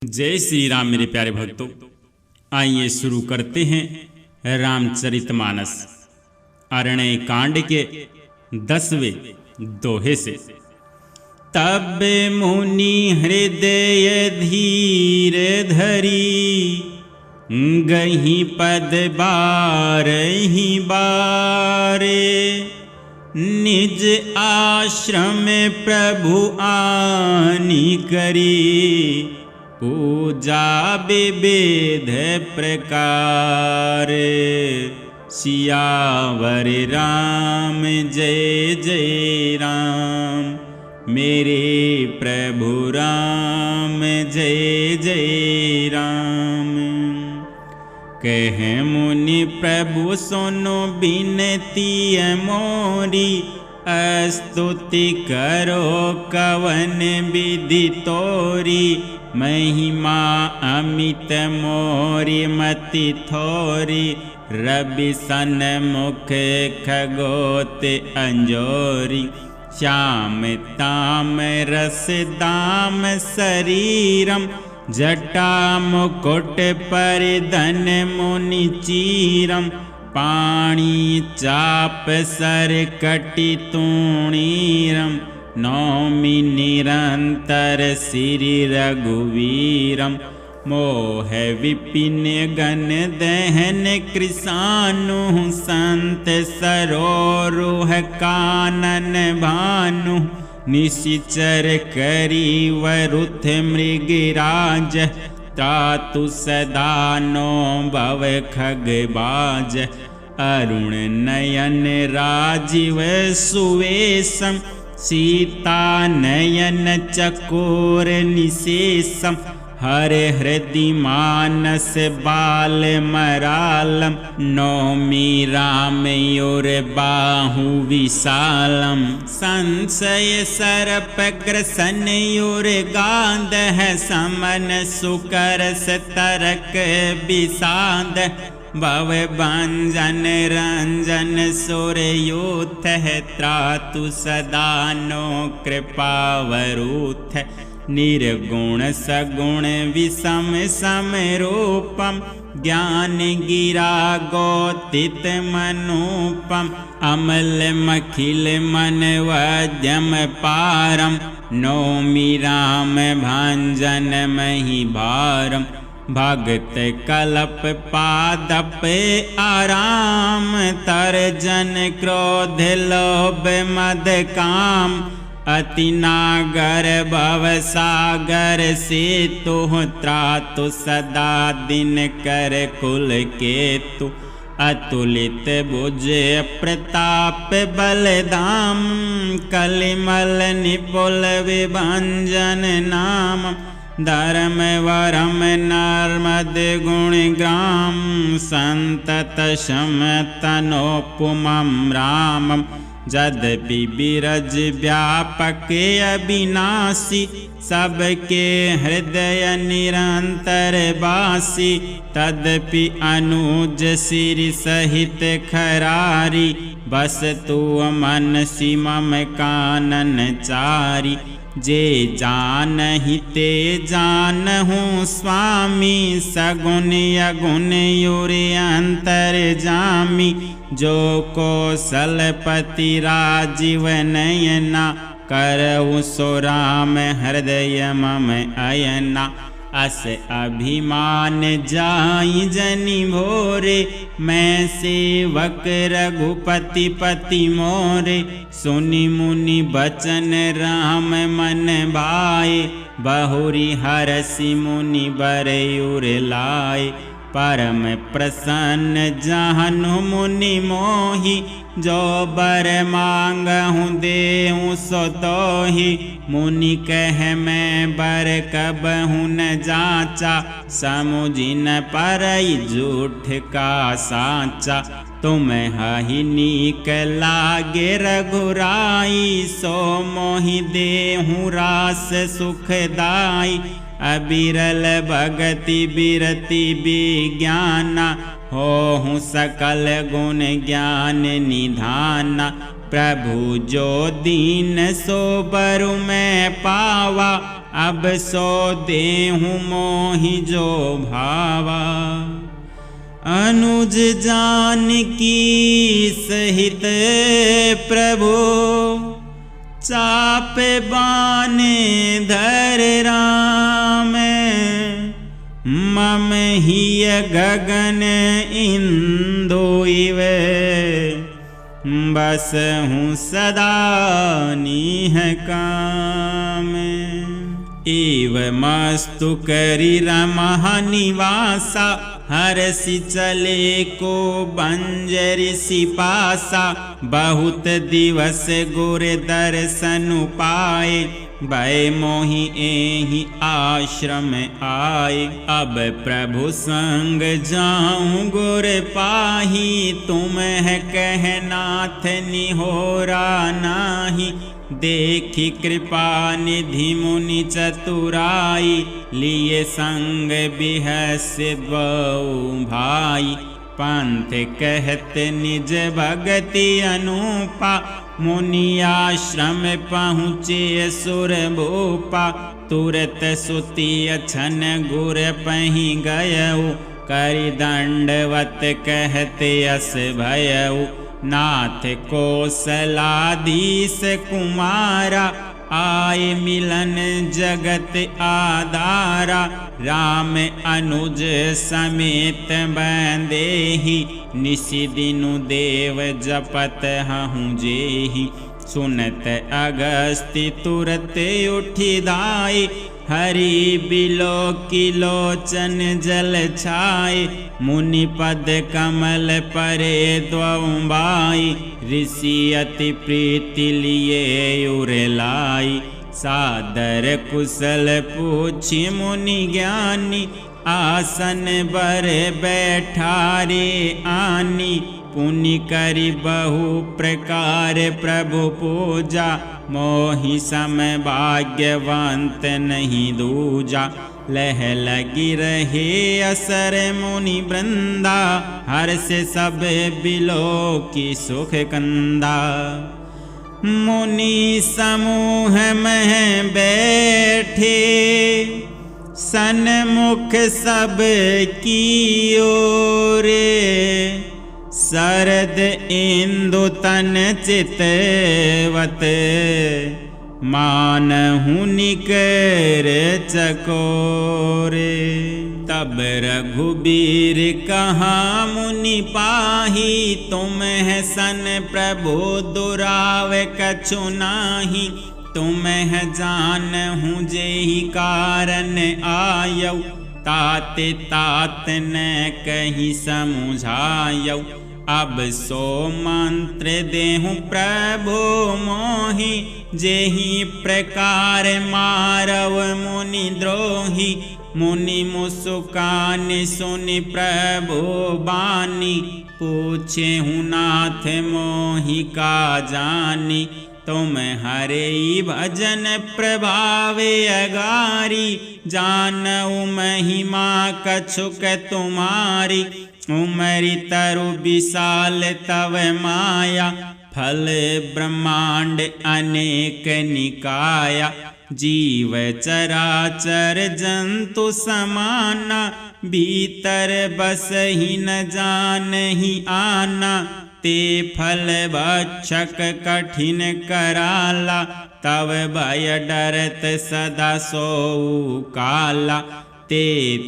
जय श्री राम मेरे प्यारे भक्तों, आइए शुरू करते हैं रामचरितमानस अरण्य कांड के 10वें दोहे से। तब मुनि हृदय धीर धरी, गही पद बारही बारे। निज आश्रम प्रभु आनी करी, पूजा विविध प्रकार। सियावर राम जय जय राम, मेरे प्रभु राम जय जय राम। कह मुनि प्रभु सुनो बिनती मोरी, स्तुति करो कवन विधि तोरी। महिमा अमित मोरी मति थोरी, रवि सन मुख खगोत अंजोरी। श्याम ताम रस दाम शरीरम, जटा मुकुट परिधन मुनि चीरम। पाणी चाप सर कटि तूणीरम, नौमि निरंतर श्री रघुवीरम। मोह विपिन गण दहन कृशानु, संत सरोरुह कानन भानु। निशिचर करी वरुथ मृगराज, त्रातु सदा नो भव खगबाज। अरुण नयन राजीव सुवेशम, सीता नयन चकोर निशेषम। हर हृदय मानस बाल मरालम, नौमि राम योर बाहु विशालम। संशय सर्प ग्रसन योर गांध, समन सुकरस तरक विषाद। भव भंजन रंजन सुर यूथ, त्रातु सदा नो कृपावरूथ। निर्गुण सगुण विषम समरूपम, ज्ञान गिरा गोतित मनूपम। अमल मखिल मन वद्यम पारम, नौमि राम भंजन मही भारम। भगत कलप पादप आराम, तर्जन क्रोध लोभ मद काम। अति नागर भव सागर से तुह, त्रातु सदा दिन कर कुल केतु। अतुलित भुज प्रताप बलधाम, कलिमल निपुल विभंजन नाम। धर्म वरम नर्मद गुण ग्राम, संतत शम तनोपुमं रामम। यद्यपि बिरज व्यापक अविनाशी, सबके हृदय निरंतर बासी। तदपि अनुज सिर सहित खरारी, बस तू मन मम कानन चारी। जे जानहि ते जानहूँ स्वामी, सगुन अगुन युर अंतर जामी। जो कौशलपति राजीव नयना, करहु सो राम हृदय मम अयना। अस अभिमान जाई जनि भोरे, मैं सेवक रघुपति पति मोरे। सुनि मुनि बचन राम मन भाए, बहुरी हरसि मुनि बरयुर लाए। परम प्रसन्न जहनु मुनि मोहि, जो बर मांगहु देहु सो तोहि। मुनि कह मैं बर कबहु न जाचा, समुझि न परई झूठ का साचा। तुम हहि नीक लागे रघुराई, सो मोहि देहु रास सुखदाई। अबिरल भगति बिरति विज्ञाना, होहु सकल गुण ज्ञान निधाना। प्रभु जो दीन सो बरु मैं पावा, अब सो देहूँ मोहि जो भावा। अनुज जानकी सहित प्रभु चाप बाने धर राम। मम हिय गगन इंदु इव बस हूँ सदा नीह काम। एव मस्तु करी रमा निवासा हरसि चले को बंजरि सिपासा। बहुत दिवस गुर दर्शन पाए भय मोहि एहि आश्रम आए। अब प्रभु संग जाऊं गुर पाही तुम है कहनाथ निहोरा नाही। देखी कृपा निधि मुनि चतुराई लिए संग बिहस्य द्वौ भाई। पंथ कहत निज भगति अनुपा मुनि आश्रम पहुँचे सुर भूपा। तुरत सुति अछन गुर पहि गयऊ करि दंडवत कहते अस भयऊ। नाथ कौशलाधीश कुमारा आए मिलन जगत आधारा। राम अनुज समेत बंदेहि निशि दिनु देव जपत हहु जेहि। सुनत अगस्त्य तुरत उठि धाय हरि बिलो किलोचन जल छाए। मुनि पद कमल परे द्वौ बाई ऋषि अति प्रीति लिए उरलाई। सादर कुशल पूछि मुनि ज्ञानी आसन बर बैठारे आनी। पुनि करि बहु प्रकार प्रभु पूजा मोहि सम भाग्यवंत नहीं दूजा। लह लगी रहे असर मुनि वृंदा हर्ष सब बिलो की सुख कंदा। मुनि समूह में बैठे सन्मुख सब की ओरे। शरद इंदु तन चितवत मानहु निकर चकोरे। तब रघुबीर कहा मुनि पाही तुम है सन प्रभु दुराव कछु नाही। तुम है जानहु जेहि कारण आयौ ताते तात न कहीं समुझायौ। अब सो मंत्र देहु प्रभु मोहि जेहि प्रकार मारव मुनि द्रोही। मुनि मुस्कान सुनि प्रभु बानी पूछेहु नाथ मोहि का जानी। तुम हरे भजन प्रभावे अगारी जानऊ महिमा कछुक तुम्हारी। उमरि तरु विशाल तव माया फल ब्रह्मांड अनेक निकाया। जीव चराचर जंतु समाना भीतर बस ही न जानहि आना। ते फल भक्षक कठिन कराला तव भय डरत सदा सोऊ काला। ते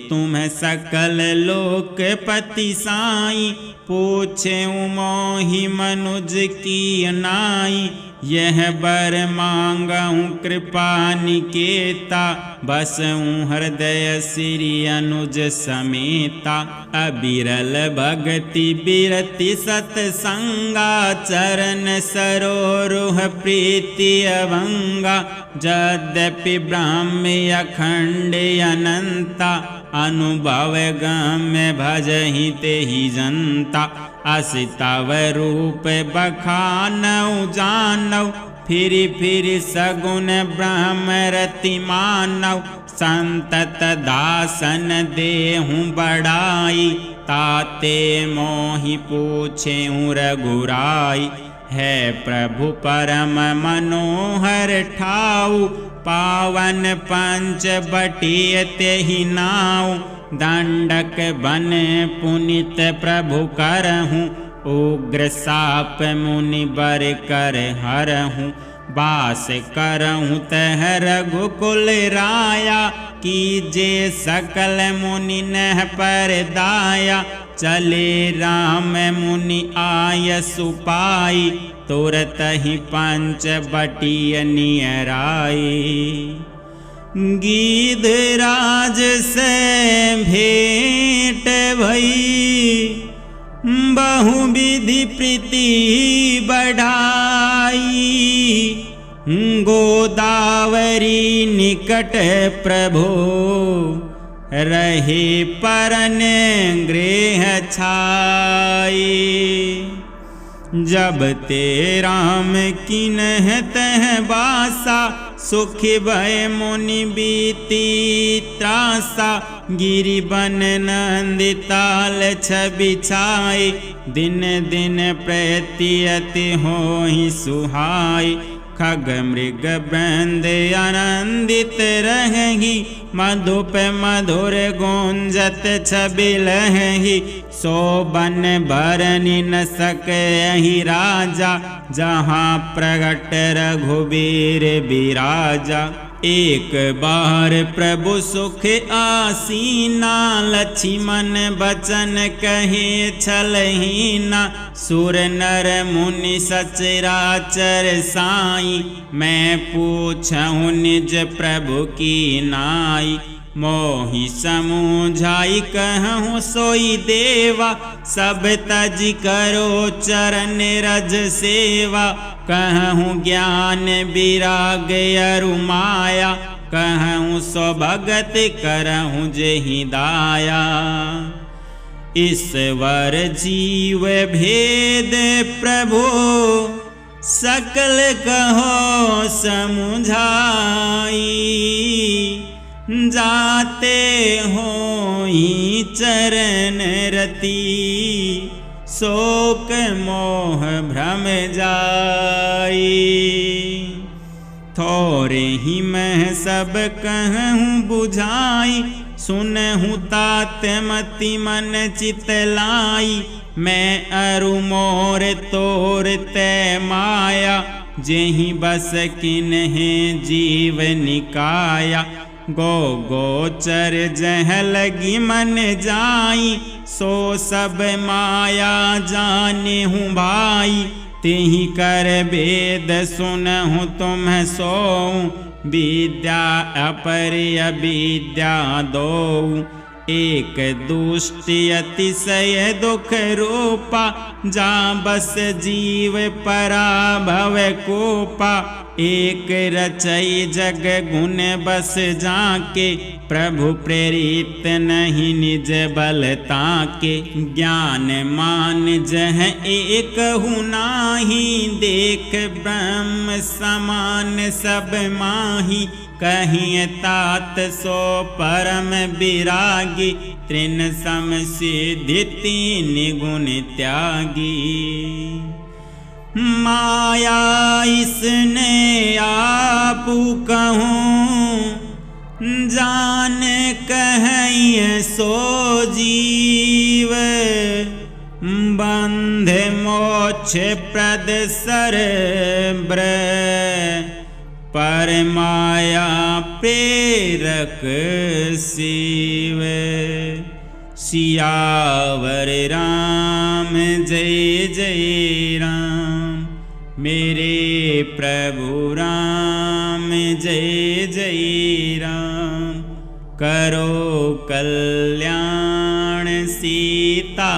तुम सकल लोकपति साई पूछे मोहि मनुज की नाई। यह बर मांगहु कृपा निकेता बसऊँ हृदय श्री अनुज समेता। अबिरल भगति बिरति सतसंगा चरण सरोरुह प्रीति अभंगा। यद्यपि ब्राह्म्य अखंड अनंता अनुभव गम्य भजहि तेहि जनता। असि तव रूप बखानऊ जानऊ फिरि फिरि सगुन ब्रह्म रति मानऊ। संतत दासन देहु बड़ाई ताते मोहि पूछेहु रघुराई। है प्रभु परम मनोहर ठाऊ पावन पंच बटिय तेहि नाउ, दंडक बन पुनित प्रभु करहूँ, उग्र साप मुनि बर कर हरहूँ, बास करहूँ तह रघुकुल राया, कीजे सकल मुनि नह पर दाया, चले राम मुनि आय सुपाई, तुरत ही पंच बटिय नियराई। गीधराज से भेंट भई, बहुविधि प्रीति बढ़ाई, गोदावरी निकट प्रभु रहे परन गृह छाई। जब ते राम किन्ह तह बासा, सुखी भय मुनि बीती त्रासा, गिरि बन नंदिताल छवि छाई, दिन दिन प्रत्यति होहि सुहाई। खग मृग बृंद आनंदित रहहि, मधुप मधुर गुंजत छवि लहहि, शोभन भरनि न सकहि राजा, जहाँ प्रगट रघुबीर बिराजा। एक बार प्रभु सुख आसीना, लक्ष्मण बचन कहे छलहीना, सुर नर मुनि सचराचर साई, मैं पूछहु निज प्रभु की नाई। मोहि समझाई कहूँ सोई देवा, सब तज करो चरण रज सेवा, कहूँ ज्ञान विराग अरु माया, कहूँ सो भगत करहूँ जेहि दाया। ईश्वर जीव भेद प्रभु, सकल कहो समुझाई, जाते होई चरण रति, शोक मोह भ्रम जाई। थोरे ही मैं सब कहूँ बुझाई, सुनहु तात मति मन चित लाई, मैं अरु मोर तोर तै माया, जेहि बस किन्हे जीव निकाया। गो गोचर जह लगी मन जाई, सो सब माया जाने हूँ भाई, तिहि कर वेद सुनहु तुम सो, विद्या अपर अविद्या दो। एक दुष्टि अतिशय दुख रूपा, जा बस जीव पराभव कोपा। एक रचई जग गुण बस जाके, प्रभु प्रेरित नहीं निज बल ताके। ज्ञान मान जह एक हु नाही, देख ब्रह्म समान सब माही। कहीं तात सो परम विरागी, तृण सम सिद्धि तीन गुण त्यागी। माया इसने आपू कहूँ, जान कहिए सो जीव। बंध मोक्ष प्रद सर पर माया प्रेरक शिव। सियावर राम जय जय राम, मेरे प्रभु राम जय जय राम। करो कल्याण सीता